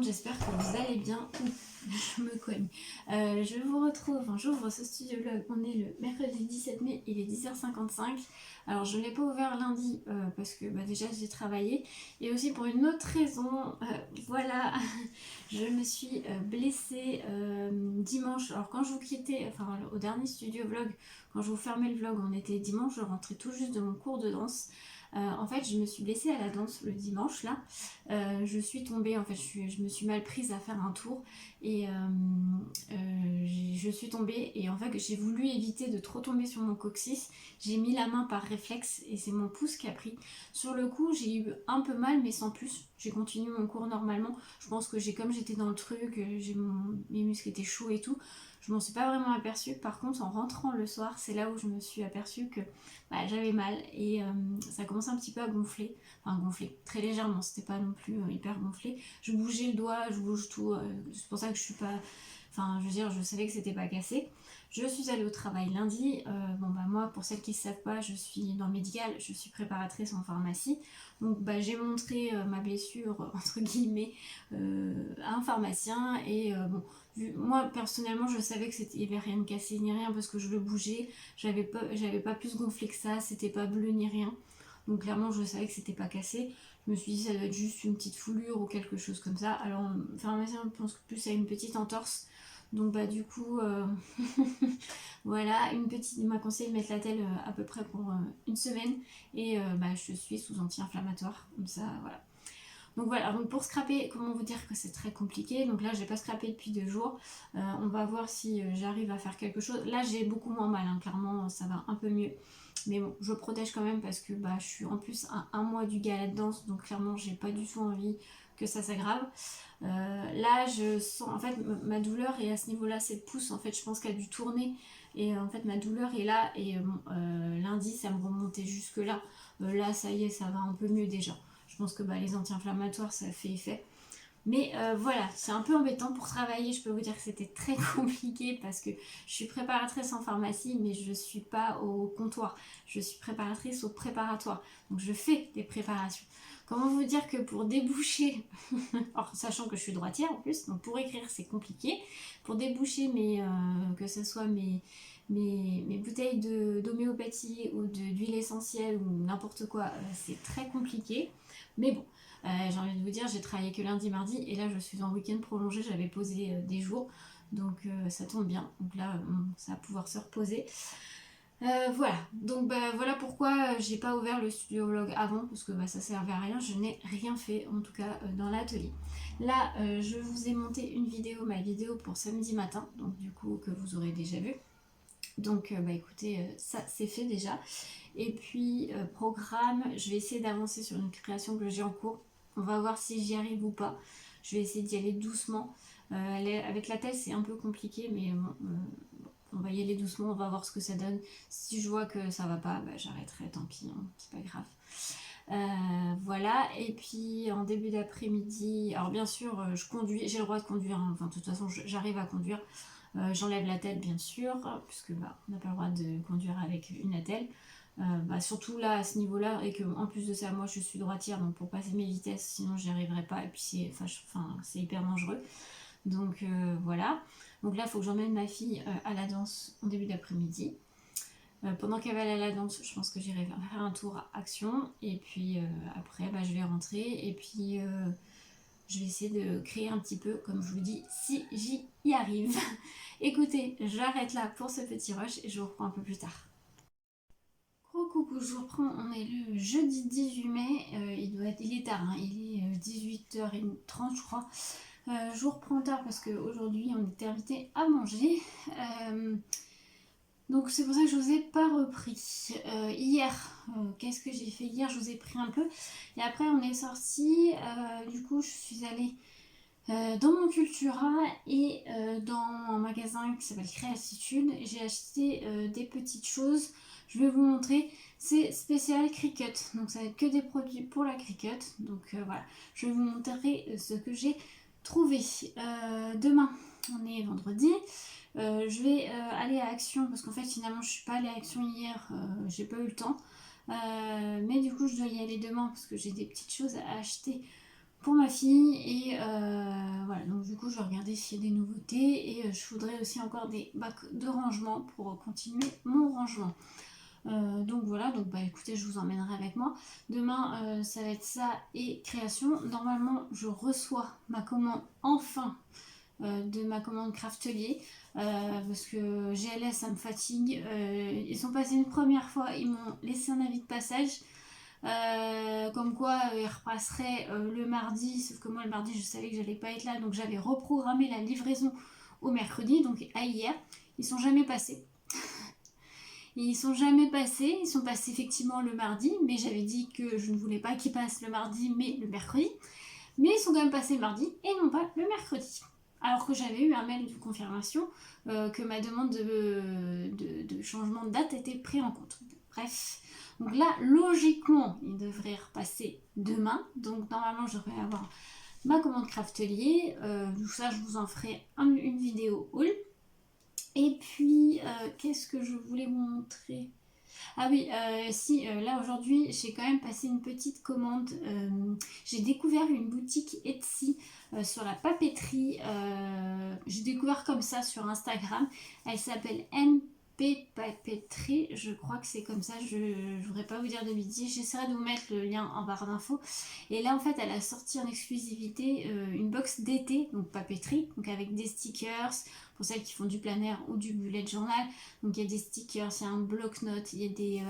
j'espère que vous allez bien. Je me cogne. Je vous retrouve, j'ouvre ce studio vlog, on est le mercredi 17 mai, il est 10h55. Alors je ne l'ai pas ouvert lundi parce que déjà j'ai travaillé et aussi pour une autre raison, voilà, je me suis blessée dimanche. Alors quand je vous quittais, enfin au dernier studio vlog, quand je vous fermais le vlog, on était dimanche, je rentrais tout juste de mon cours de danse. En fait, je me suis blessée à la danse le dimanche là. Je suis tombée, en fait, je me suis mal prise à faire un tour et je suis tombée et en fait, j'ai voulu éviter de trop tomber sur mon coccyx. J'ai mis la main par réflexe et c'est mon pouce qui a pris. Sur le coup, j'ai eu un peu mal, mais sans plus. J'ai continué mon cours normalement. Je pense que comme j'étais dans le truc, mes muscles étaient chauds et tout. Je m'en suis pas vraiment aperçue. Par contre, en rentrant le soir, c'est là où je me suis aperçue que j'avais mal et ça commençait un petit peu à gonfler. Enfin, gonfler très légèrement, c'était pas non plus hyper gonflé. Je bougeais le doigt, je bouge tout. C'est pour ça que je suis pas. Enfin, je veux dire, je savais que c'était pas cassé. Je suis allée au travail lundi. Moi, pour celles qui ne savent pas, je suis dans le médical, je suis préparatrice en pharmacie. Donc, j'ai montré ma blessure, entre guillemets, à un pharmacien. Et moi, personnellement, je savais que il n'y avait rien de cassé ni rien parce que je le bougeais. J'avais pas plus gonflé que ça, c'était pas bleu ni rien. Donc, clairement, je savais que c'était pas cassé. Je me suis dit, ça doit être juste une petite foulure ou quelque chose comme ça. Alors, le pharmacien pense plus à une petite entorse. Donc du coup, voilà, il m'a conseillé de mettre la telle à peu près pour une semaine. Et je suis sous anti-inflammatoire, comme ça, voilà. Donc voilà, donc pour scraper, comment vous dire que c'est très compliqué. Donc là, j'ai pas scrapé depuis 2 jours. On va voir si j'arrive à faire quelque chose. Là, j'ai beaucoup moins mal, hein. Clairement, ça va un peu mieux. Mais bon, je protège quand même parce que je suis en plus à un mois du gala de danse. Donc clairement, j'ai pas du tout envie que ça s'aggrave. Là, je sens, en fait, ma douleur est à ce niveau-là, c'est le pouce. En fait, je pense qu'elle a dû tourner. Et en fait, ma douleur est là. Et lundi, ça me remontait jusque là. Là, ça y est, ça va un peu mieux déjà. Je pense que les anti-inflammatoires, ça fait effet. Mais voilà, c'est un peu embêtant pour travailler. Je peux vous dire que c'était très compliqué parce que je suis préparatrice en pharmacie, mais je ne suis pas au comptoir. Je suis préparatrice au préparatoire. Donc je fais des préparations. Comment vous dire que pour déboucher, alors, sachant que je suis droitière en plus, donc pour écrire c'est compliqué. Pour déboucher, que ce soit mes bouteilles d'homéopathie ou d'huile essentielle ou n'importe quoi, c'est très compliqué. Mais bon, j'ai envie de vous dire, j'ai travaillé que lundi, mardi, et là je suis en week-end prolongé, j'avais posé des jours, donc ça tombe bien. Donc là, ça va pouvoir se reposer. Voilà, donc voilà pourquoi j'ai pas ouvert le studio vlog avant, parce que ça servait à rien, je n'ai rien fait en tout cas dans l'atelier. Là, je vous ai monté une vidéo, ma vidéo pour samedi matin, donc du coup que vous aurez déjà vu. Donc écoutez, ça c'est fait déjà. Et puis programme, je vais essayer d'avancer sur une création que j'ai en cours. On va voir si j'y arrive ou pas. Je vais essayer d'y aller doucement. Avec la tête c'est un peu compliqué, mais on va y aller doucement, on va voir ce que ça donne. Si je vois que ça va pas, j'arrêterai, tant pis, hein, c'est pas grave. Voilà, et puis en début d'après-midi, alors bien sûr je conduis, j'ai le droit de conduire, hein. Enfin de toute façon j'arrive à conduire. J'enlève la tête bien sûr, puisque on n'a pas le droit de conduire avec une attelle. Surtout là à ce niveau là, et que en plus de ça moi je suis droitière, donc pour passer mes vitesses sinon j'y arriverai pas, et puis c'est hyper dangereux. Donc voilà, donc là il faut que j'emmène ma fille à la danse en début d'après-midi. Pendant qu'elle va aller à la danse, je pense que j'irai faire un tour à Action, et puis après je vais rentrer, et puis je vais essayer de créer un petit peu, comme je vous dis, si j'y arrive. Écoutez, j'arrête là pour ce petit rush et je vous reprends un peu plus tard. Gros coucou, je vous reprends, on est le jeudi 18 mai, il est tard, hein, il est 18h30 je crois. Je vous reprends tard parce qu'aujourd'hui on était invité à manger. Donc c'est pour ça que je vous ai pas repris. Hier, qu'est-ce que j'ai fait hier? Je vous ai pris un peu. Et après on est sorti. Du coup je suis allée dans mon Cultura et dans un magasin qui s'appelle Créatitude. J'ai acheté des petites choses. Je vais vous montrer. C'est spécial Cricut. Donc ça va être que des produits pour la Cricut. Donc voilà. Je vais vous montrer ce que j'ai trouvé. Demain, on est vendredi. Je vais aller à Action parce qu'en fait finalement je suis pas allée à Action hier, j'ai pas eu le temps, mais du coup je dois y aller demain parce que j'ai des petites choses à acheter pour ma fille. Et voilà, donc du coup je vais regarder s'il y a des nouveautés, et je voudrais aussi encore des bacs de rangement pour continuer mon rangement. Donc voilà, donc bah écoutez, je vous emmènerai avec moi. Demain, ça va être ça et création. Normalement, je reçois ma commande enfin de ma commande Craftelier, parce que GLS ça me fatigue. Ils sont passés une première fois, ils m'ont laissé un avis de passage. Comme quoi ils repasseraient le mardi, sauf que moi le mardi je savais que j'allais pas être là, donc j'avais reprogrammé la livraison au mercredi, donc à hier. Ils sont jamais passés. Ils sont jamais passés, ils sont passés effectivement le mardi, mais j'avais dit que je ne voulais pas qu'ils passent le mardi, mais le mercredi. Mais ils sont quand même passés le mardi et non pas le mercredi. Alors que j'avais eu un mail de confirmation que ma demande de changement de date était prise en compte. Bref, donc là, logiquement, ils devraient repasser demain. Donc normalement, je devrais avoir ma commande Craftelier. Donc ça, je vous en ferai une vidéo haul. Et puis, qu'est-ce que je voulais vous montrer? Ah oui, si, là aujourd'hui, j'ai quand même passé une petite commande. J'ai découvert une boutique Etsy sur la papeterie. J'ai découvert comme ça sur Instagram. Elle s'appelle MP Papeterie. Je crois que c'est comme ça. Je ne voudrais pas vous dire de bêtises. J'essaierai de vous mettre le lien en barre d'infos. Et là, en fait, elle a sorti en exclusivité une box d'été, donc papeterie, donc avec des stickers pour celles qui font du plein air ou du bullet journal. Donc il y a des stickers, il y a un bloc-notes, il y a des,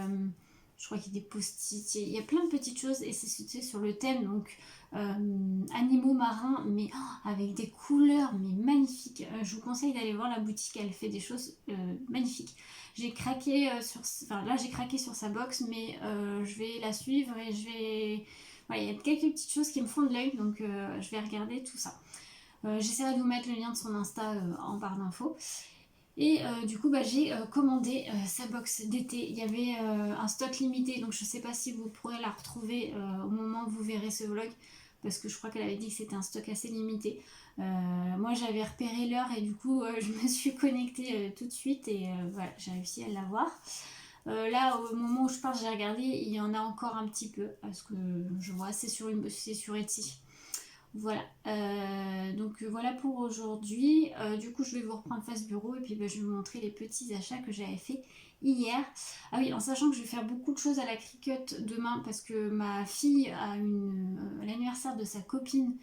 je crois qu'il y a des post-it, il y a plein de petites choses, et c'est sur le thème donc animaux marins, mais avec des couleurs mais magnifiques. Je vous conseille d'aller voir la boutique, elle fait des choses magnifiques. J'ai craqué j'ai craqué sur sa box, mais je vais la suivre et je vais, voilà, il y a quelques petites choses qui me font de l'œil, donc je vais regarder tout ça. J'essaierai de vous mettre le lien de son Insta en barre d'infos. Et du coup, j'ai commandé sa box d'été. Il y avait un stock limité, donc je ne sais pas si vous pourrez la retrouver au moment où vous verrez ce vlog, parce que je crois qu'elle avait dit que c'était un stock assez limité. Moi, j'avais repéré l'heure et du coup, je me suis connectée tout de suite, et voilà, j'ai réussi à l'avoir. Là, au moment où je parle, j'ai regardé, il y en a encore un petit peu, parce que je vois, c'est sur Etsy. Voilà, donc voilà pour aujourd'hui. Du coup, je vais vous reprendre face bureau, et puis je vais vous montrer les petits achats que j'avais fait hier. Ah oui, en sachant que je vais faire beaucoup de choses à la Cricut demain, parce que ma fille a l'anniversaire de sa copine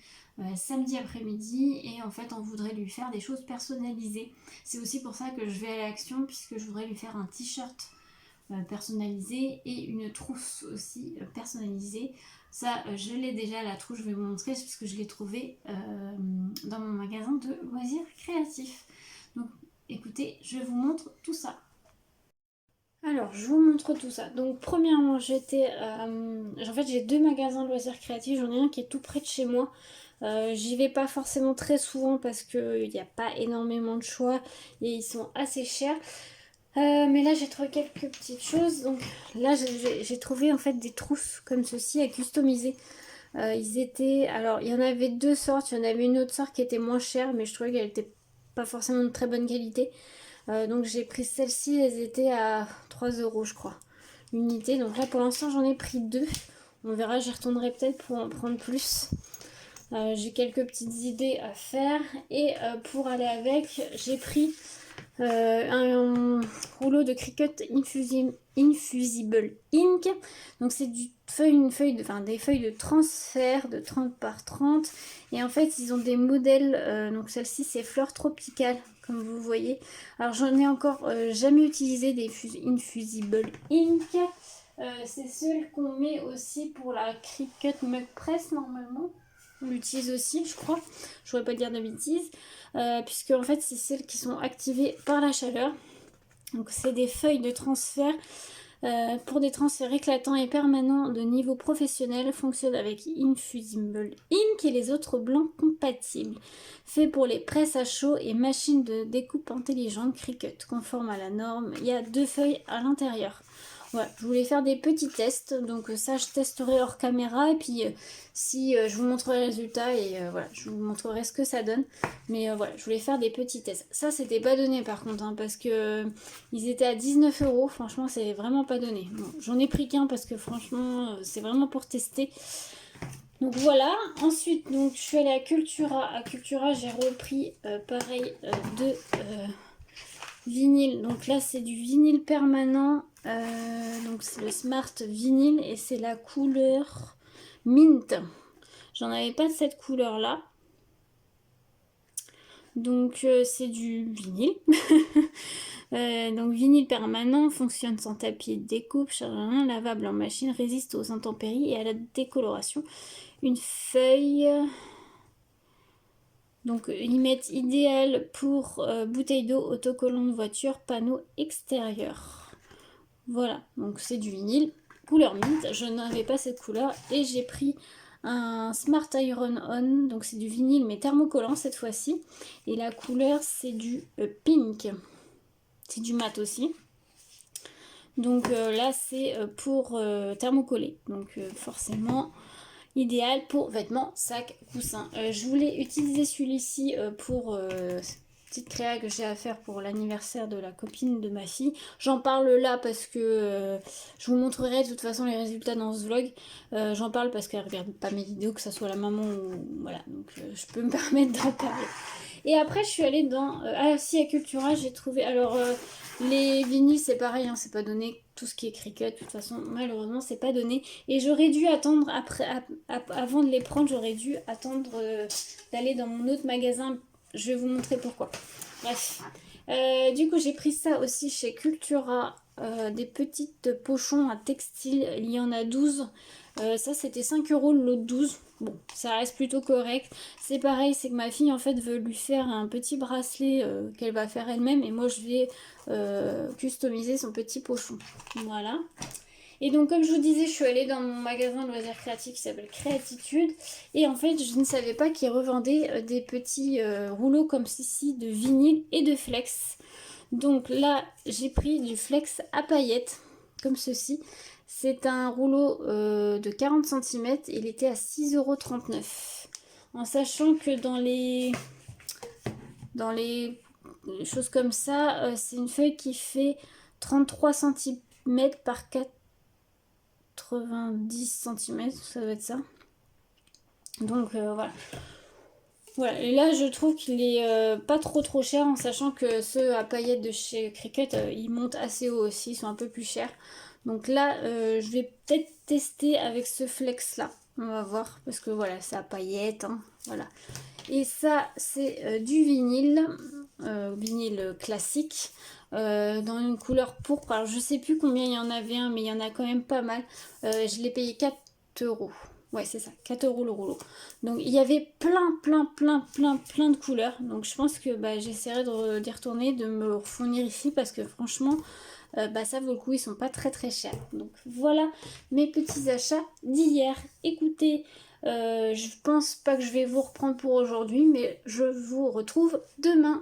samedi après-midi, et en fait on voudrait lui faire des choses personnalisées. C'est aussi pour ça que je vais à l'action, puisque je voudrais lui faire un t-shirt personnalisé et une trousse aussi personnalisée. Ça, je l'ai déjà, la trousse, je vais vous montrer, parce que je l'ai trouvée dans mon magasin de loisirs créatifs. Donc écoutez, je vous montre tout ça. Alors, je vous montre tout ça. Donc, premièrement, en fait, j'ai deux magasins de loisirs créatifs. J'en ai un qui est tout près de chez moi. J'y vais pas forcément très souvent parce qu'il n'y a pas énormément de choix et ils sont assez chers. Mais là, j'ai trouvé quelques petites choses. Donc là, j'ai trouvé en fait des trousses comme ceci à customiser. Alors, il y en avait deux sortes. Il y en avait une autre sorte qui était moins chère, mais je trouvais qu'elle était pas forcément de très bonne qualité. Donc j'ai pris celle-ci, elles étaient à 3 euros je crois, l'unité. Donc là pour l'instant j'en ai pris deux. On verra, j'y retournerai peut-être pour en prendre plus. J'ai quelques petites idées à faire. Et pour aller avec, j'ai pris un rouleau de Cricut Infusible Ink. Donc c'est des feuilles de transfert de 30 par 30. Et en fait ils ont des modèles, donc celle-ci c'est fleurs tropicales comme vous voyez. Alors j'en ai encore jamais utilisé des Infusible Ink. C'est celle qu'on met aussi pour la Cricut Mug Press normalement. On l'utilise aussi, je crois. Je ne pourrais pas dire de bêtises. Puisque en fait, c'est celles qui sont activées par la chaleur. Donc, c'est des feuilles de transfert pour des transferts éclatants et permanents de niveau professionnel. Fonctionne avec Infusible Ink et les autres blancs compatibles. Fait pour les presses à chaud et machines de découpe intelligente Cricut, conforme à la norme. Il y a deux feuilles à l'intérieur. Voilà, je voulais faire des petits tests, donc ça je testerai hors caméra, et puis si je vous montrerai le résultat, et voilà, je vous montrerai ce que ça donne. Mais voilà, je voulais faire des petits tests. Ça c'était pas donné par contre, hein, parce que ils étaient à 19 euros, franchement c'est vraiment pas donné. Bon, j'en ai pris qu'un parce que franchement c'est vraiment pour tester. Donc voilà, ensuite donc, je suis allée à Cultura. À Cultura, j'ai repris pareil deux vinyles. Donc là, c'est du vinyle permanent. Donc c'est le Smart Vinyl et c'est la couleur Mint. J'en avais pas de cette couleur-là. Donc c'est du vinyle. Donc vinyle permanent, fonctionne sans tapis et découpe, lavable en machine, résiste aux intempéries et à la décoloration. Une feuille, donc limite idéale pour bouteille d'eau, autocollant de voiture, panneau extérieur. Voilà, donc c'est du vinyle, couleur mint, je n'avais pas cette couleur et j'ai pris un Smart Iron On, donc c'est du vinyle mais thermocollant cette fois-ci. Et la couleur c'est du pink, c'est du mat aussi. Donc là c'est pour thermocoller, donc forcément idéal pour vêtements, sacs, coussins. Je voulais utiliser celui-ci pour petite créa que j'ai à faire pour l'anniversaire de la copine de ma fille. J'en parle là parce que je vous montrerai de toute façon les résultats dans ce vlog. J'en parle parce qu'elle regarde pas mes vidéos, que ça soit la maman ou voilà, donc je peux me permettre d'en parler. Et après je suis allée dans ah si à Cultura j'ai trouvé alors les vinyles c'est pareil hein, c'est pas donné, tout ce qui est Cricut de toute façon malheureusement c'est pas donné et j'aurais dû attendre après avant de les prendre, j'aurais dû attendre d'aller dans mon autre magasin. Je vais vous montrer pourquoi. Bref. Du coup, j'ai pris ça aussi chez Cultura. Des petites pochons à textile. Il y en a 12. Ça, c'était 5 € le lot de 12. Bon, ça reste plutôt correct. C'est pareil, c'est que ma fille, en fait, veut lui faire un petit bracelet qu'elle va faire elle-même. Et moi, je vais customiser son petit pochon. Voilà. Et donc comme je vous disais, je suis allée dans mon magasin de loisirs créatifs qui s'appelle Créatitude. Et en fait, je ne savais pas qu'ils revendaient des petits rouleaux comme ceci de vinyle et de flex. Donc là, j'ai pris du flex à paillettes, comme ceci. C'est un rouleau de 40 cm. Il était à 6,39 €. En sachant que dans les choses comme ça, c'est une feuille qui fait 33 cm par 90 cm, ça doit être ça. Donc voilà. Voilà, et là je trouve qu'il est pas trop cher en sachant que ceux à paillettes de chez Cricut ils montent assez haut aussi, ils sont un peu plus chers. Donc là je vais peut-être tester avec ce flex là, on va voir parce que voilà c'est à paillettes, hein, voilà. Et ça c'est du vinyle, vinyle classique. Dans une couleur pourpre. Alors je sais plus combien il y en avait un, mais il y en a quand même pas mal. Je l'ai payé 4 €. Ouais, c'est ça, 4 € le rouleau. Donc il y avait plein de couleurs. Donc je pense que bah, j'essaierai d'y retourner, de me fournir ici parce que franchement, bah, ça vaut le coup, ils sont pas très chers. Donc voilà mes petits achats d'hier. Écoutez, je pense pas que je vais vous reprendre pour aujourd'hui, mais je vous retrouve demain.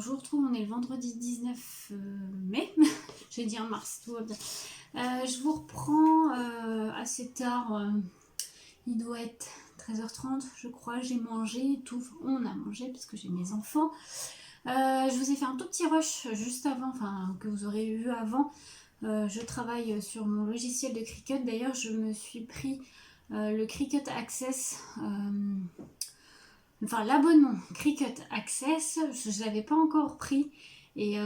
je vous retrouve, on est le vendredi 19 mai, j'ai dit en mars, tout va bien. Je vous reprends assez tard, il doit être 13h30 je crois, j'ai mangé, tout, on a mangé parce que j'ai mes enfants. Je vous ai fait un tout petit rush juste avant, enfin que vous aurez vu avant. Je travaille sur mon logiciel de Cricut, d'ailleurs je me suis pris le Cricut Access, enfin l'abonnement Cricut Access, je ne l'avais pas encore pris et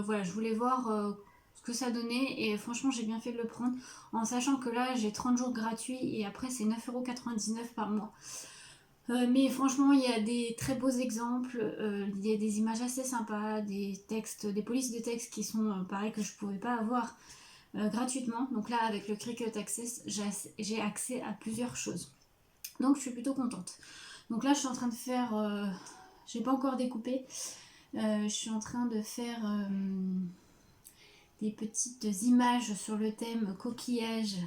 voilà, je voulais voir ce que ça donnait et franchement j'ai bien fait de le prendre en sachant que là j'ai 30 jours gratuits et après c'est 9,99 € par mois. Mais franchement il y a des très beaux exemples, il y a des images assez sympas, des textes, des polices de texte qui sont pareil que je ne pouvais pas avoir gratuitement. Donc là avec le Cricut Access j'ai accès à plusieurs choses. Donc je suis plutôt contente. Donc là je suis en train de faire, j'ai pas encore découpé, je suis en train de faire des petites images sur le thème coquillage,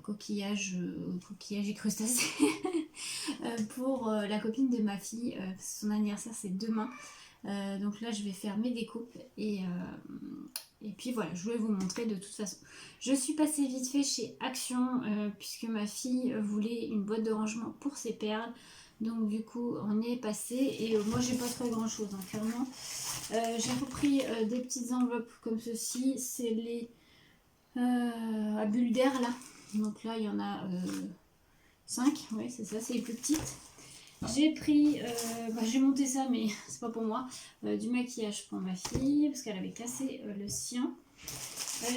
coquillage et crustacés pour la copine de ma fille, son anniversaire c'est demain. Donc là je vais faire mes découpes et puis voilà, je voulais vous montrer de toute façon. Je suis passée vite fait chez Action puisque ma fille voulait une boîte de rangement pour ses perles. Donc du coup on est passé et moi j'ai pas trouvé grand chose hein, clairement. J'ai repris des petites enveloppes comme ceci, c'est les à bulles d'air là. Donc là il y en a 5, oui c'est ça, c'est les plus petites. J'ai pris, j'ai monté ça mais c'est pas pour moi, du maquillage pour ma fille parce qu'elle avait cassé le sien.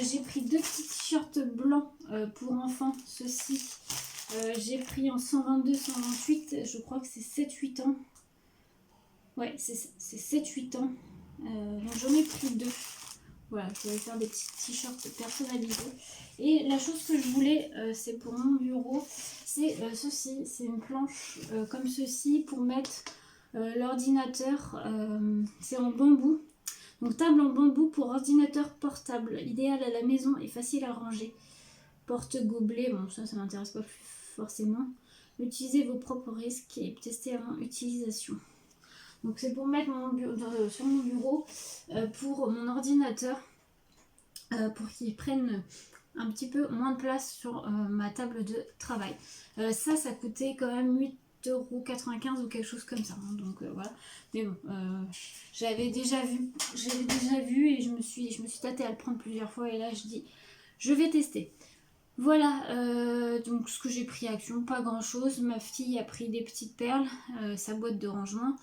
J'ai pris 2 petits t-shirts blancs pour enfants, ceux-ci. J'ai pris en 122-128, je crois que c'est 7-8 ans. Ouais, c'est 7-8 ans. Donc j'en ai pris 2. Voilà, je vais faire des petits t-shirts personnalisés. Et la chose que je voulais, c'est pour mon bureau, c'est ceci, c'est une planche comme ceci pour mettre l'ordinateur, c'est en bambou. Donc table en bambou pour ordinateur portable, idéal à la maison et facile à ranger. Porte-gobelet, bon ça m'intéresse pas forcément. Utilisez vos propres risques et testez avant utilisation. Donc c'est pour mettre sur mon bureau, pour mon ordinateur, pour qu'il prenne un petit peu moins de place sur ma table de travail. Ça coûtait quand même 8,95 € ou quelque chose comme ça. Hein, donc voilà. Mais bon, j'avais déjà vu et je me suis tâtée à le prendre plusieurs fois et là je dis je vais tester. Voilà, donc ce que j'ai pris à Action, pas grand chose. Ma fille a pris des petites perles, sa boîte de rangement.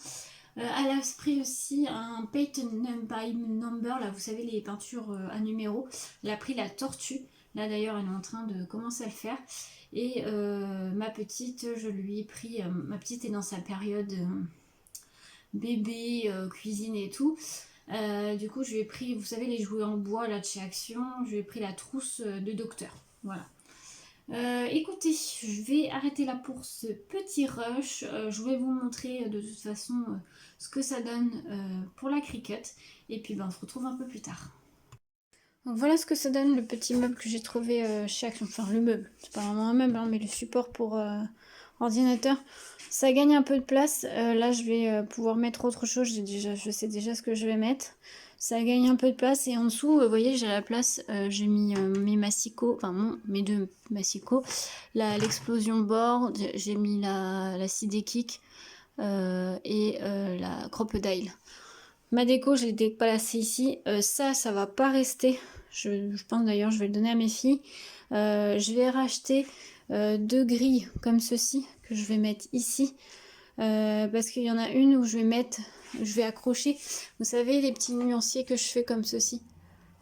Elle a pris aussi un paint by number, là vous savez les peintures à numéro. Elle a pris la tortue, là d'ailleurs elle est en train de commencer à le faire. Et ma petite, je lui ai pris, ma petite est dans sa période bébé, cuisine et tout. Du coup je lui ai pris, vous savez les jouets en bois là de chez Action, je lui ai pris la trousse de docteur, voilà. Écoutez, je vais arrêter là pour ce petit rush. Je vais vous montrer de toute façon ce que ça donne pour la Cricut. Et puis on se retrouve un peu plus tard. Donc voilà ce que ça donne le petit meuble que j'ai trouvé chez Action. Enfin le meuble, c'est pas vraiment un meuble, hein, mais le support pour ordinateur. Ça gagne un peu de place. Là je vais pouvoir mettre autre chose. Je sais déjà ce que je vais mettre. Ça gagne un peu de place et en dessous, vous voyez, j'ai la place, j'ai mis mes massicots, enfin mes 2 massicots, l'explosion board, j'ai mis la Sidekick et la Crocodile. Ma déco, je l'ai déplacée ici. Ça va pas rester. Je pense d'ailleurs, je vais le donner à mes filles. Je vais racheter 2 grilles comme ceci que je vais mettre ici. Parce qu'il y en a une où je vais accrocher, vous savez, les petits nuanciers que je fais comme ceci.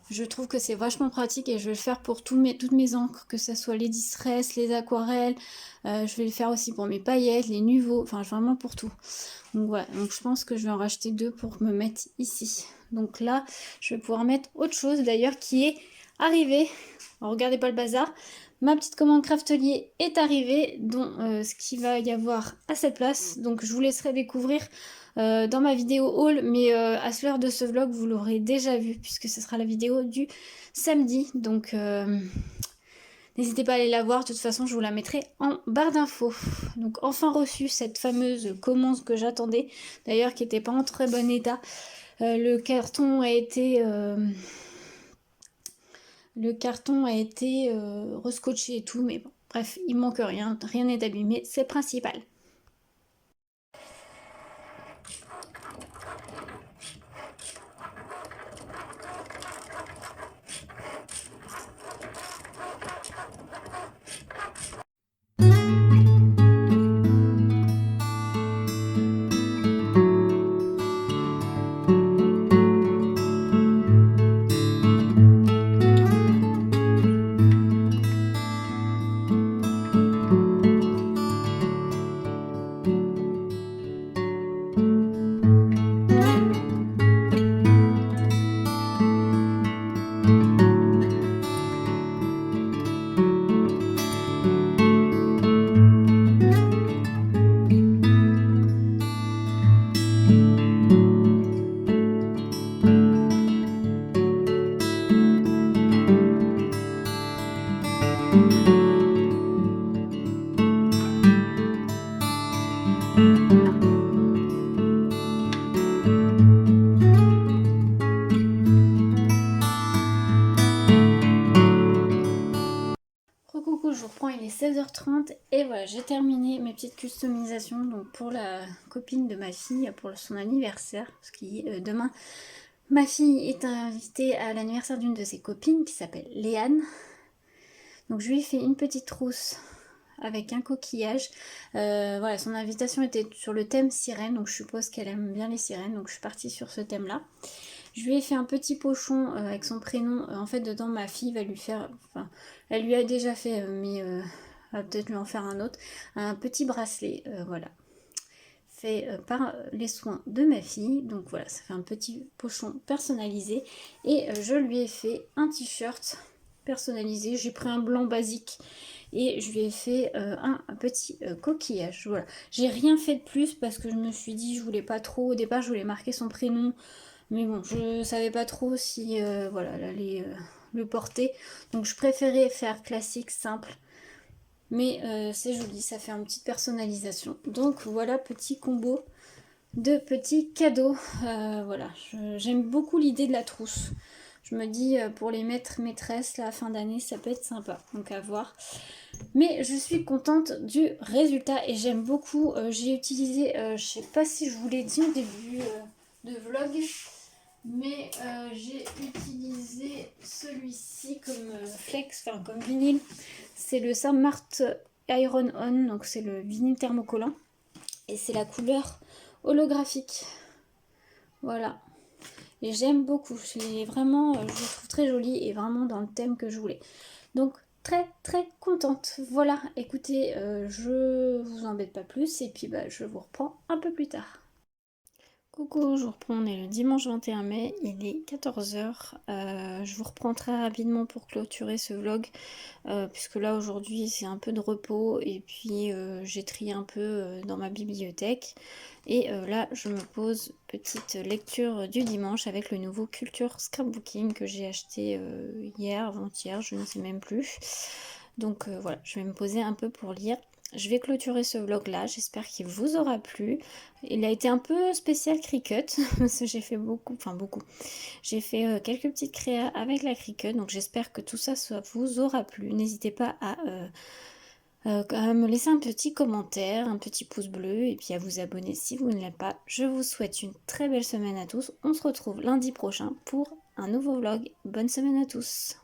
Je trouve que c'est vachement pratique et je vais le faire pour toutes mes encres, que ce soit les distress, les aquarelles. Je vais le faire aussi pour mes paillettes, les nuveaux, enfin vraiment pour tout. Donc voilà, donc je pense que je vais en racheter 2 pour me mettre ici. Donc là, je vais pouvoir mettre autre chose d'ailleurs qui est arrivée. Alors, regardez pas le bazar. Ma petite commande Craftelier est arrivée, dont ce qu'il va y avoir à cette place. Donc je vous laisserai découvrir dans ma vidéo haul, mais à l'heure de ce vlog, vous l'aurez déjà vu, puisque ce sera la vidéo du samedi. Donc N'hésitez pas à aller la voir, de toute façon je vous la mettrai en barre d'infos. Donc enfin reçu cette fameuse commande que j'attendais, d'ailleurs qui n'était pas en très bon état. Le carton a été rescotché et tout, mais bon, bref, il manque rien, rien n'est abîmé, c'est le principal. Coucou, je vous reprends, il est 16h30 et voilà, j'ai terminé mes petites customisations donc pour la copine de ma fille pour son anniversaire, parce que demain ma fille est invitée à l'anniversaire d'une de ses copines qui s'appelle Léane. Donc je lui ai fait une petite trousse avec un coquillage. Voilà, son invitation était sur le thème sirène, donc je suppose qu'elle aime bien les sirènes, donc je suis partie sur ce thème-là. Je lui ai fait un petit pochon avec son prénom. En fait, dedans, ma fille va lui faire... Enfin, elle lui a déjà fait, mais elle va peut-être lui en faire un autre. Un petit bracelet, voilà. Fait par les soins de ma fille. Donc voilà, ça fait un petit pochon personnalisé. Et je lui ai fait un t-shirt personnalisé. J'ai pris un blanc basique. Et je lui ai fait un petit coquillage. Voilà. J'ai rien fait de plus parce que je me suis dit, je voulais pas trop. Au départ, je voulais marquer son prénom. Mais bon, je savais pas trop si voilà, elle allait le porter. Donc je préférais faire classique, simple. Mais c'est joli, ça fait une petite personnalisation. Donc voilà, petit combo de petits cadeaux. Voilà, j'aime beaucoup l'idée de la trousse. Je me dis, pour les maîtres, maîtresses, la fin d'année, ça peut être sympa. Donc à voir. Mais je suis contente du résultat et j'aime beaucoup. J'ai utilisé, je sais pas si je vous l'ai dit au début de vlog, mais j'ai utilisé celui-ci comme flex, enfin comme vinyle. C'est le Smart Iron On, donc c'est le vinyle thermocollant. Et c'est la couleur holographique. Voilà. Et j'aime beaucoup. Vraiment, je le trouve très joli et vraiment dans le thème que je voulais. Donc très très contente. Voilà, écoutez, je vous embête pas plus et puis bah, je vous reprends un peu plus tard. Coucou, je vous reprends, on est le dimanche 21 mai, il est 14h. Je vous reprends très rapidement pour clôturer ce vlog, puisque là aujourd'hui c'est un peu de repos et puis j'ai trié un peu dans ma bibliothèque. Et là je me pose petite lecture du dimanche avec le nouveau Culture Scrapbooking que j'ai acheté hier, avant-hier, je ne sais même plus. Donc voilà, je vais me poser un peu pour lire. Je vais clôturer ce vlog là, j'espère qu'il vous aura plu. Il a été un peu spécial Cricut, parce que j'ai fait beaucoup, enfin beaucoup. J'ai fait quelques petites créas avec la Cricut, donc j'espère que tout ça vous aura plu. N'hésitez pas à me laisser un petit commentaire, un petit pouce bleu, et puis à vous abonner si vous ne l'êtes pas. Je vous souhaite une très belle semaine à tous. On se retrouve lundi prochain pour un nouveau vlog. Bonne semaine à tous.